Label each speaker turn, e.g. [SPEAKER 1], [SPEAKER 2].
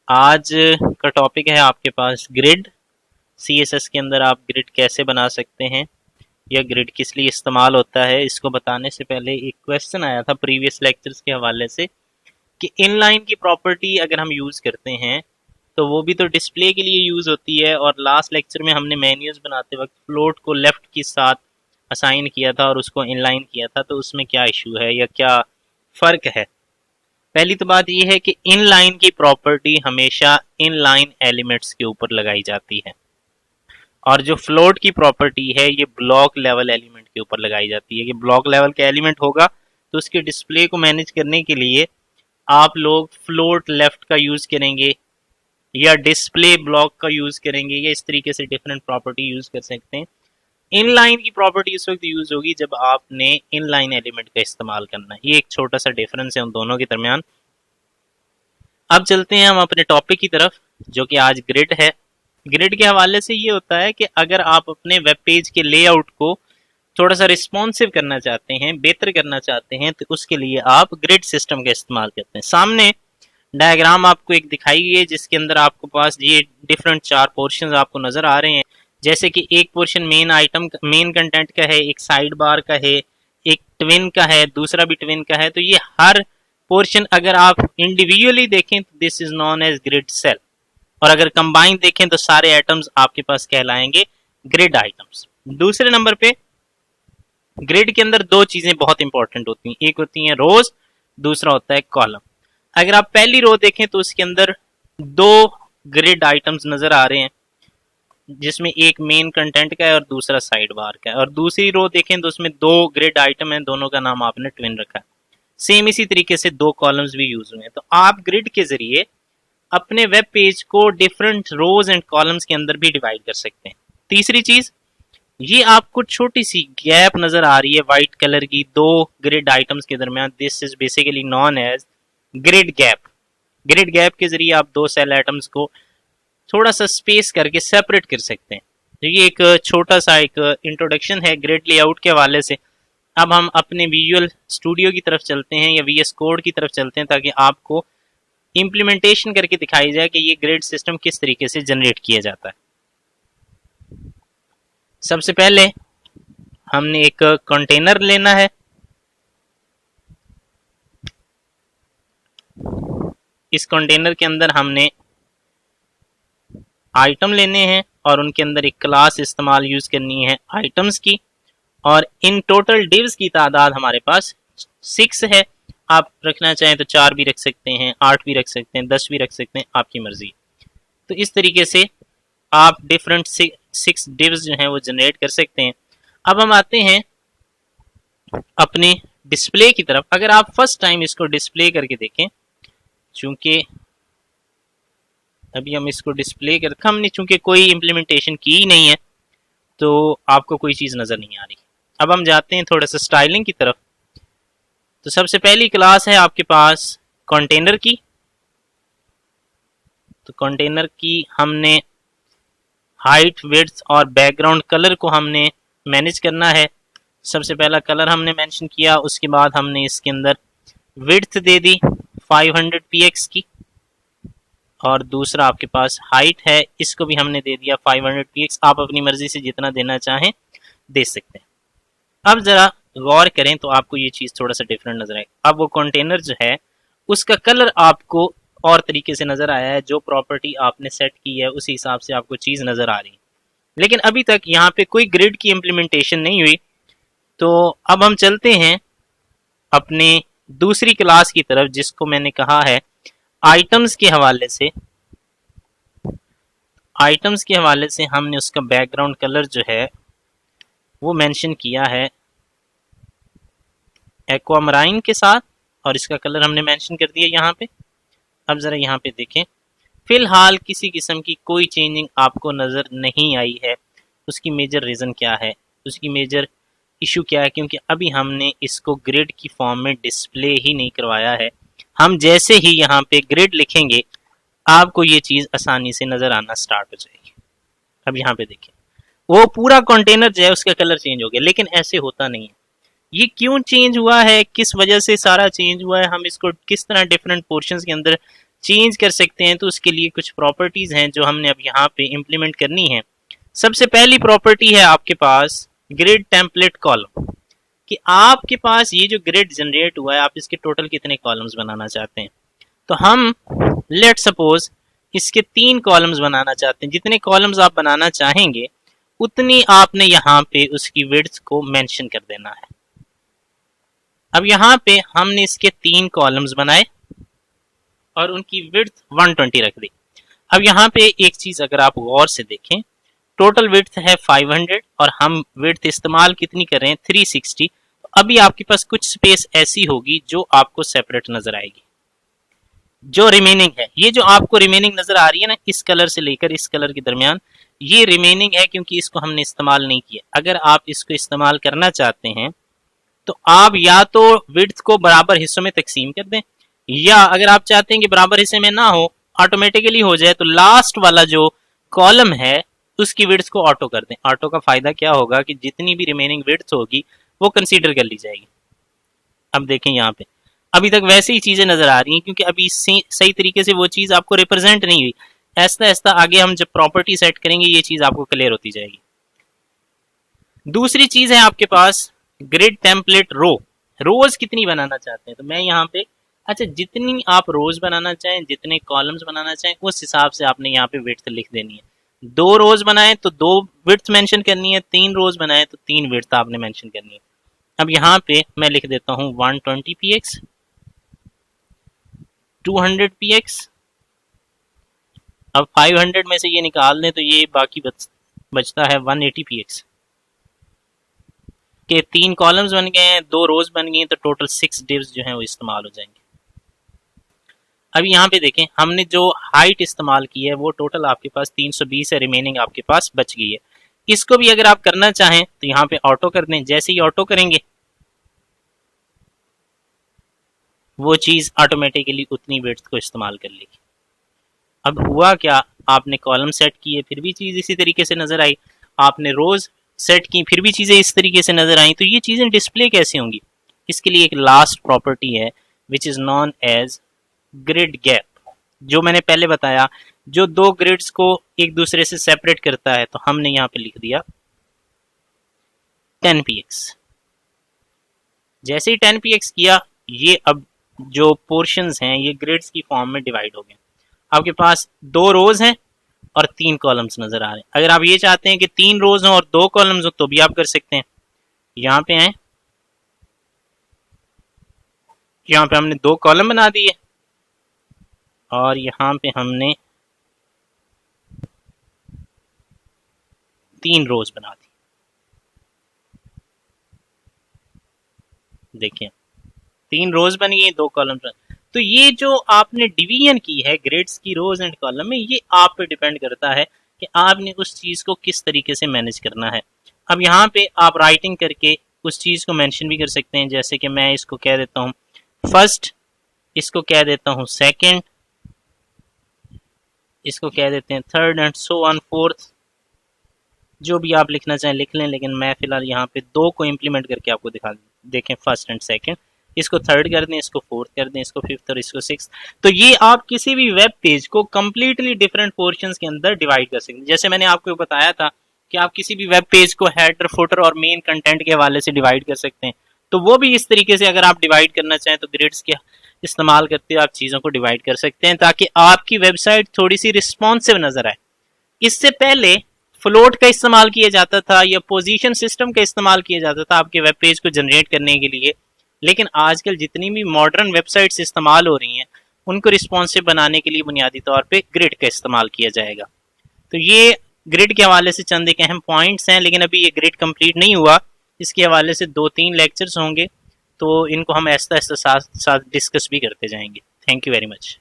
[SPEAKER 1] आज का टॉपिक है आपके पास ग्रिड। सीएसएस के अंदर आप ग्रिड कैसे बना सकते हैं या ग्रिड किस लिए इस्तेमाल होता है, इसको बताने से पहले एक क्वेश्चन आया था प्रीवियस लेक्चर्स के हवाले से कि इनलाइन की प्रॉपर्टी अगर हम यूज़ करते हैं तो वो भी तो डिस्प्ले के लिए यूज़ होती है। और लास्ट लेक्चर में हमने मेन्यूज बनाते वक्त फ्लोट को लेफ्ट के साथ असाइन किया था और उसको इनलाइन किया था, तो उसमें क्या इशू है या क्या फ़र्क है। पहली तो बात यह है कि इनलाइन की प्रॉपर्टी हमेशा इनलाइन एलिमेंट्स के ऊपर लगाई जाती है और जो फ्लोट की प्रॉपर्टी है ये ब्लॉक लेवल एलिमेंट के ऊपर लगाई जाती है। कि ब्लॉक लेवल का एलिमेंट होगा तो उसके डिस्प्ले को मैनेज करने के लिए आप लोग फ्लोट लेफ्ट का यूज़ करेंगे या डिस्प्ले ब्लॉक का यूज़ करेंगे या इस तरीके से डिफरेंट प्रॉपर्टी यूज़ कर सकते हैं। इनलाइन की प्रॉपर्टी उस वक्त यूज़ होगी जब आपने इनलाइन एलिमेंट का इस्तेमाल करना है। ये एक छोटा सा डिफरेंस है उन दोनों के दरमियान। अब चलते हैं हम अपने टॉपिक की तरफ जो कि आज ग्रिड है। ग्रिड के हवाले से ये होता है कि अगर आप अपने वेब पेज के लेआउट को थोड़ा सा रिस्पॉन्सिव करना चाहते हैं, बेहतर करना चाहते हैं, तो उसके लिए आप ग्रिड सिस्टम का इस्तेमाल करते हैं। सामने डायग्राम आपको एक दिखाई गई है जिसके अंदर आपको पास ये डिफरेंट 4 पोर्शंस आपको नजर आ रहे हैं। जैसे कि एक portion main item main content का है, एक साइड बार का है, एक ट्विन का है, दूसरा भी ट्विन का है। तो ये हर पोर्शन अगर आप इंडिविजुअली देखें तो this is known as grid cell, और अगर कंबाइन देखें तो सारे आइटम्स आपके पास कहलाएंगे ग्रिड आइटम्स। दूसरे नंबर पे ग्रिड के अंदर 2 चीजें बहुत इंपॉर्टेंट होती हैं, एक होती है रोज, दूसरा होता है कॉलम। अगर आप पहली रो देखें तो उसके अंदर 2 ग्रिड आइटम्स नजर आ रहे हैं जिसमें एक मेन कंटेंट का है और दूसरा साइड बार का है। और दूसरी रो देखें तो उसमें 2 ग्रिड आइटम है, दोनों का नाम आपने ट्विन रखा है। सेम इसी तरीके से 2 कॉलम्स भी यूज हुए हैं। तो आप ग्रिड के जरिए अपने वेब पेज को डिफरेंट रोज एंड कॉलम्स के अंदर भी डिवाइड कर सकते हैं। तीसरी चीज, ये आपको छोटी सी गैप नजर आ रही है व्हाइट कलर की 2 ग्रिड आइटम्स के दरमियान, this is basically known as grid gap. Grid gap के जरिए आप 2 सेल आइटम्स को थोड़ा सा स्पेस करके सेपरेट कर सकते हैं। तो ये एक छोटा सा एक इंट्रोडक्शन है ग्रिड लेआउट के हवाले से। अब हम अपने विजुअल स्टूडियो की तरफ चलते हैं या वीएस कोड की तरफ चलते हैं ताकि आपको इम्प्लीमेंटेशन करके दिखाई जाए कि ये ग्रिड सिस्टम किस तरीके से जनरेट किया जाता है। सबसे पहले हमने एक कंटेनर लेना है। इस कंटेनर के अंदर हमने आइटम लेने हैं और उनके अंदर एक क्लास इस्तेमाल यूज करनी है आइटम्स की। और इन टोटल डिव्स की तादाद हमारे पास 6 है। आप रखना चाहें तो 4 भी रख सकते हैं, 8 भी रख सकते हैं, 10 भी रख सकते हैं, आपकी मर्जी। तो इस तरीके से आप डिफरेंट 6 डिव्स जो हैं वो जनरेट कर सकते हैं। अब हम आते हैं अपने डिस्प्ले की तरफ। अगर आप फर्स्ट टाइम इसको डिस्प्ले करके देखें, चूंकि अभी हम इसको डिस्प्ले कर हमने चूंकि कोई इम्प्लीमेंटेशन की ही नहीं है तो आपको कोई चीज़ नज़र नहीं आ रही। अब हम जाते हैं थोड़ा सा स्टाइलिंग की तरफ। तो सबसे पहली क्लास है आपके पास कंटेनर की। तो कंटेनर की हमने हाइट, विड्थ और बैकग्राउंड कलर को हमने मैनेज करना है। सबसे पहला कलर हमने मेंशन किया, उसके बाद हमने इसके अंदर विड्थ दे दी 500 px की, और दूसरा आपके पास हाइट है, इसको भी हमने दे दिया 500 px। आप अपनी मर्जी से जितना देना चाहें दे सकते हैं। अब जरा गौर करें तो आपको ये चीज़ थोड़ा सा डिफरेंट नजर आए। अब वो कंटेनर जो है उसका कलर आपको और तरीके से नजर आया है, जो प्रॉपर्टी आपने सेट की है उसी हिसाब से आपको चीज़ नजर आ रही है। लेकिन अभी तक यहाँ पे कोई ग्रिड की इम्प्लीमेंटेशन नहीं हुई। तो अब हम चलते हैं अपने दूसरी क्लास की तरफ जिसको मैंने कहा है आइटम्स के हवाले से। आइटम्स के हवाले से हमने उसका बैकग्राउंड कलर जो है वो मेंशन किया है एक्वामराइन के साथ, और इसका कलर हमने मेंशन कर दिया यहाँ पे। अब ज़रा यहाँ पे देखें, फिलहाल किसी किस्म की कोई चेंजिंग आपको नज़र नहीं आई है। उसकी मेजर रीज़न क्या है, उसकी मेजर इशू क्या है? क्योंकि अभी हमने इसको ग्रिड की फॉर्म में डिस्प्ले ही नहीं करवाया है। हम जैसे ही यहाँ पे ग्रिड लिखेंगे आपको ये चीज़ आसानी से नज़र आना स्टार्ट हो जाएगी। अब यहाँ पे देखें, वो पूरा कंटेनर जो है उसका कलर चेंज हो गया, लेकिन ऐसे होता नहीं है। ये क्यों चेंज हुआ है, किस वजह से सारा चेंज हुआ है, हम इसको किस तरह डिफरेंट पोर्शंस के अंदर चेंज कर सकते हैं, तो उसके लिए कुछ प्रॉपर्टीज हैं जो हमने अब यहाँ पे इम्प्लीमेंट करनी है। सबसे पहली प्रॉपर्टी है आपके पास ग्रिड टेम्पलेट कॉलम, कि आपके पास ये जो ग्रिड जनरेट हुआ है आप इसके टोटल कितने कॉलम्स बनाना चाहते हैं। तो हम लेट सपोज इसके 3 कॉलम्स बनाना चाहते हैं। जितने कॉलम्स आप बनाना चाहेंगे उतनी आपने यहाँ पे उसकी विड्थ को मेंशन कर देना है। अब यहाँ पे हमने इसके 3 कॉलम्स बनाए और उनकी विड्थ 120 रख दी। अब यहाँ पे एक चीज अगर आप गौर से देखें, टोटल विड्थ है 500 और हम विड्थ इस्तेमाल कितनी कर रहे हैं 360। तो अभी आपके पास कुछ स्पेस ऐसी होगी जो आपको सेपरेट नजर आएगी। जो रिमेनिंग है, ये जो आपको रिमेनिंग नजर आ रही है ना, इस कलर से लेकर इस कलर के दरमियान, ये रिमेनिंग है क्योंकि इसको हमने इस्तेमाल नहीं किया। अगर आप इसको इस्तेमाल करना चाहते हैं तो आप या तो विड्थ को बराबर हिस्सों में तकसीम कर दें, या अगर आप चाहते हैं कि बराबर हिस्से में ना हो, ऑटोमेटिकली हो जाए, तो लास्ट वाला जो कॉलम है उसकी विड्थ को ऑटो कर दें। ऑटो का फायदा क्या होगा कि जितनी भी रिमेनिंग विड्थ होगी वो कंसीडर कर ली जाएगी। अब देखें यहाँ पे अभी तक वैसे ही चीजें नजर आ रही हैं क्योंकि अभी सही तरीके से वो चीज आपको रिप्रेजेंट नहीं हुई। ऐसा ऐसा आगे हम जब प्रॉपर्टी सेट करेंगे ये चीज आपको क्लियर होती जाएगी। दूसरी चीज है आपके पास ग्रिड टेम्पलेट रो। रोज कितनी बनाना चाहते हैं, तो मैं यहाँ पे अच्छा जितनी आप रोज बनाना चाहें, जितने कॉलम्स बनाना चाहें, उस हिसाब से आपने यहाँ पे विड्थ लिख देनी है। 2 रोज बनाए तो 2 विड्थ मेंशन करनी है, 3 रोज बनाए तो 3 विड्थ आपने मेंशन करनी है। अब यहाँ पे मैं लिख देता हूँ 120 px, 200 px। अब 500 में से ये निकाल दें तो ये बाकी बचता है 180 px के 3 कॉलम्स बन गए हैं, 2 रोज बन गई हैं, तो टोटल 6 डिव्स जो हैं वो इस्तेमाल हो जाएंगे। अब यहाँ पे देखें हमने जो हाइट इस्तेमाल की है वो टोटल आपके पास 320 है, रिमेनिंग आपके पास बच गई है। इसको भी अगर आप करना चाहें तो यहाँ पे ऑटो कर दें। जैसे ही ऑटो करेंगे वो चीज ऑटोमेटिकली उतनी विड्थ को इस्तेमाल कर लेगी। अब हुआ क्या, आपने कॉलम सेट किए फिर भी चीज इसी तरीके से नजर आई, आपने रोज सेट की फिर भी चीजें इस तरीके से नजर आई, तो ये चीजें डिस्प्ले कैसे होंगी। इसके लिए एक लास्ट प्रॉपर्टी है which is known as grid gap. जो मैंने पहले बताया, जो 2 ग्रिड्स को एक दूसरे से सेपरेट करता है, तो हमने यहाँ पे लिख दिया 10 px। जैसे ही 10 px किया, ये अब जो पोर्शंस हैं ये ग्रिड्स की फॉर्म में डिवाइड हो गए। आपके पास 2 रोज हैं और 3 कॉलम्स नजर आ रहे हैं। अगर आप ये चाहते हैं कि 3 रोज हो और 2 कॉलम्स हो तो भी आप कर सकते हैं। यहाँ पे आए, यहाँ पे हमने 2 कॉलम बना दिए और यहाँ पे हमने 3 रोज बना दी। देखिए 3 रोज बन गई, 2 कॉलम। तो ये जो आपने डिवीजन की है ग्रिड्स की रोज एंड कॉलम में, ये आप पे डिपेंड करता है कि आपने उस चीज को किस तरीके से मैनेज करना है। अब यहाँ पे आप राइटिंग करके उस चीज को मेंशन भी कर सकते हैं, जैसे कि मैं इसको कह देता हूँ फर्स्ट, इसको कह देता हूँ सेकंड, इसको कह देते हैं third and so on fourth. जो भी आप लिखना चाहें लिख लें, लेकिन मैं फिलहाल यहाँ पे 2 को इम्प्लीमेंट करके आपको दिखा देखें, फर्स्ट एंड सेकंड। इसको थर्ड कर दें, इसको फोर्थ कर दें, इसको फिफ्थ और इसको सिक्स्थ। तो ये आप किसी भी वेब पेज को कंप्लीटली डिफरेंट पोर्शंस के अंदर डिवाइड कर सकते हैं। जैसे मैंने आपको बताया था कि आप किसी भी वेब पेज को हेडर, फुटर और मेन कंटेंट के हवाले से डिवाइड कर सकते हैं, तो वो भी इस तरीके से अगर आप डिवाइड करना चाहें तो ग्रिड्स के इस्तेमाल करते हुए आप चीज़ों को डिवाइड कर सकते हैं, ताकि आपकी वेबसाइट थोड़ी सी रिस्पॉन्सिव नजर आए। इससे पहले फ्लोट का इस्तेमाल किया जाता था या पोजीशन सिस्टम का इस्तेमाल किया जाता था आपके वेब पेज को जनरेट करने के लिए, लेकिन आजकल जितनी भी मॉडर्न वेबसाइट्स इस्तेमाल हो रही हैं उनको रिस्पॉन्सिव बनाने के लिए बुनियादी तौर पे ग्रिड का इस्तेमाल किया जाएगा। तो ये ग्रिड के हवाले से चंद एक अहम पॉइंट्स हैं, लेकिन अभी ये ग्रिड कंप्लीट नहीं हुआ, इसके हवाले से 2-3 लेक्चर्स होंगे, तो इनको हम ऐसा साथ डिस्कस भी करते जाएंगे। Thank you very much.